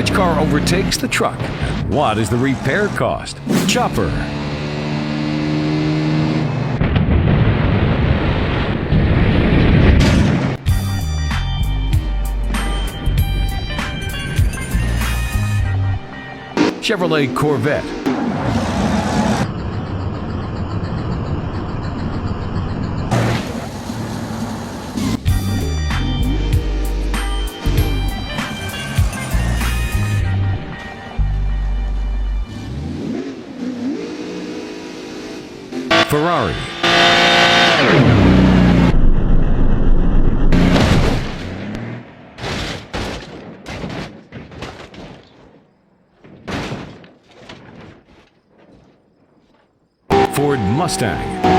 Which car overtakes the truck? What is the repair cost? Chopper. Chevrolet Corvette. Ferrari. Ford Mustang.